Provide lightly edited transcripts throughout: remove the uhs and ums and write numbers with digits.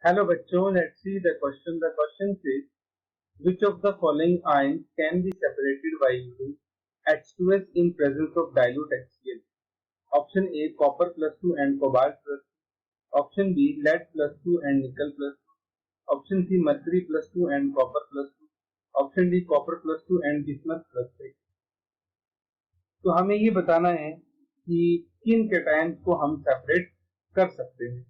Hello bachcho, let's see the question. The question says, which of the following ions can be separated by using H2S in presence of dilute HCl? Option A, copper plus 2 and cobalt plus 2. Option B, lead plus 2 and nickel plus 2. Option C, mercury plus 2 and copper plus 2. Option D, copper plus 2 and bismuth plus 3. तो हमें ये बताना है कि किन cations को हम separate कर सकते हैं.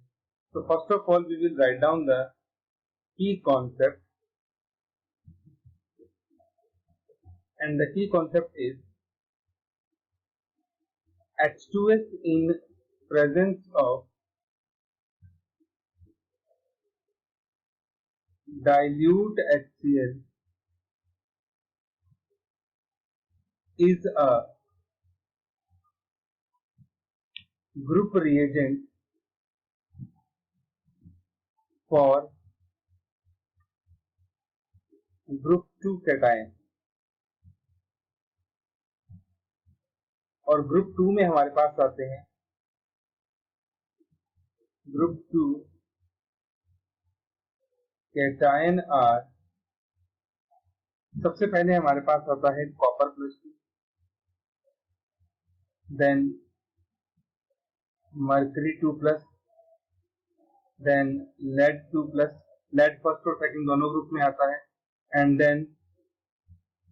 So first of all, we will write down the key concept, and the key concept is H2S in presence of dilute HCl is a group reagent for group 2 cation. और group 2 में हमारे पास आते हैं group 2 cation are. सबसे पहले हमारे पास आता है copper plus 2, then mercury 2 plus, then lead 2 plus. Lead first और सेकंड दोनों ग्रुप में आता है, एंड देन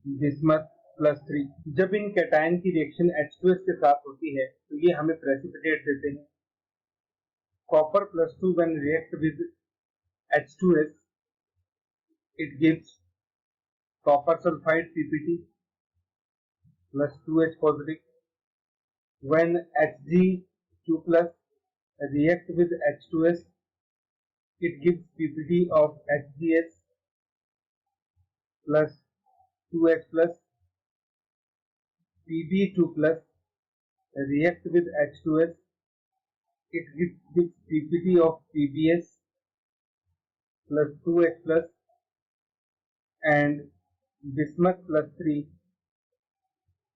बिस्मथ प्लस 3. जब इन कैटायन की रिएक्शन H2S के साथ होती है तो ये हमें प्रेसिपिटेट देते हैं. Copper plus 2 when react with H2S it gives copper sulfide PPT plus 2H positive. When Hg2 plus react with H2S it gives PPT of HgS plus 2H plus. Pb2 plus react with H2S it gives PPT of PbS plus 2H plus, and bismuth plus 3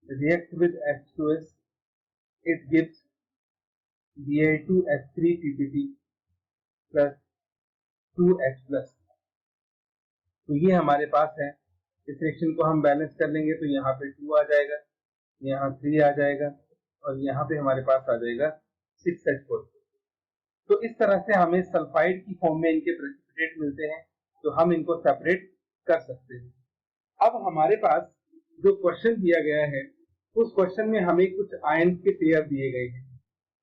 react with H2S it gives Bi2H3 PPT plus 2H plus. तो ये हमारे पास है. इस reaction को हम balance कर लेंगे तो यहाँ पे 2 आ जाएगा, यहाँ 3 आ जाएगा, और यहाँ पे हमारे पास आ जाएगा 6H4. तो इस तरह से हमें सल्फाइड की फॉर्म में इनके प्रेसिपिटेट मिलते हैं, तो हम इनको सेपरेट कर सकते हैं. अब हमारे पास जो क्वेश्चन दिया गया है उस क्वेश्चन में हमें कुछ आयन के पेयर दिए गए हैं.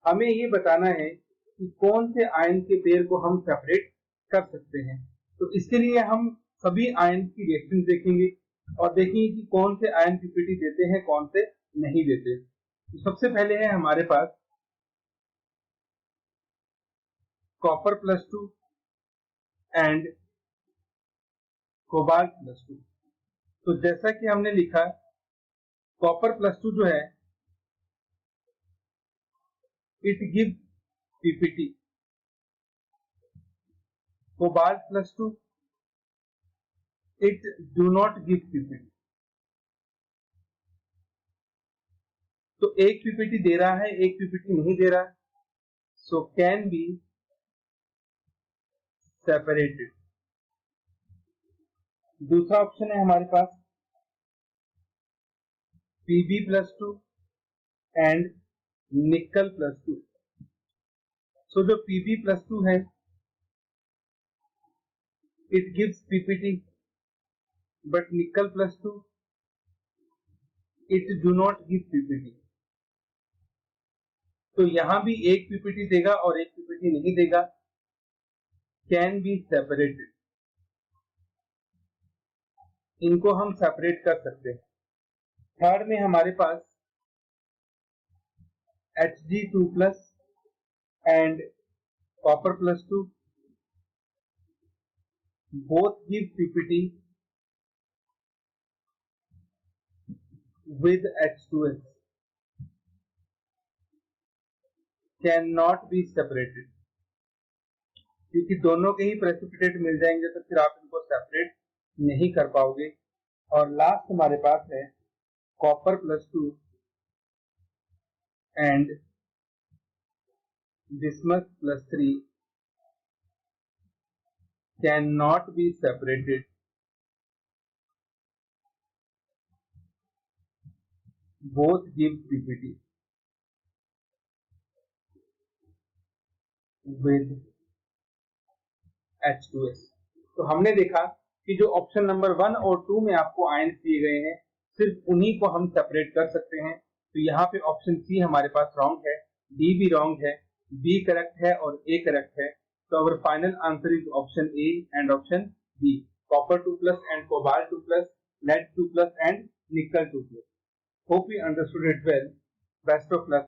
हमें ये बताना है कि कौन से आयन के पेयर को हम सेपरेट कर सकते हैं. तो इसके लिए हम सभी आयन की रिएक्शन देखेंगे और देखेंगे कि कौन से आयन पीपीटी देते हैं, कौन से नहीं देते. तो सबसे पहले है हमारे पास copper plus 2 and cobalt plus 2. तो जैसा कि हमने लिखा, कॉपर प्लस 2 जो है it give PPT. Cobalt plus 2 it do not give PPT. तो एक पीपीटी दे रहा है, एक पीपीटी नहीं दे रहा, सो कैन बी सेपरेटेड. दूसरा ऑप्शन है हमारे पास Pb plus 2 and nickel plus 2. सो जो Pb प्लस 2 है it gives PPT, but nickel plus 2 it do not give PPT. तो यहां भी एक पीपीटी देगा और एक पीपीटी नहीं देगा. Can be separated. इनको हम सेपरेट कर सकते हैं. थर्ड में हमारे पास Hg2 plus and copper plus 2 both give PPT with H2S cannot be separated. क्योंकि दोनों के ही प्रेसिपिटेट मिल जाएंगे तो फिर आप इनको सेपरेट नहीं कर पाओगे. और लास्ट हमारे पास है copper plus 2 and bismuth plus 3 cannot be separated both give PPT with H2S। तो हमने देखा कि जो ऑप्शन नंबर 1 और 2 में आपको आयंस दिए गए हैं सिर्फ उन्हीं को हम सेपरेट कर सकते हैं। तो यहाँ पे ऑप्शन सी हमारे पास रॉन्ग है, डी भी रॉन्ग है, बी करेक्ट है और ए करेक्ट है। तो our final answer is option A and option B, copper 2+ and cobalt 2+, lead 2+ and nickel 2+। Hope you understood it well. Best of luck.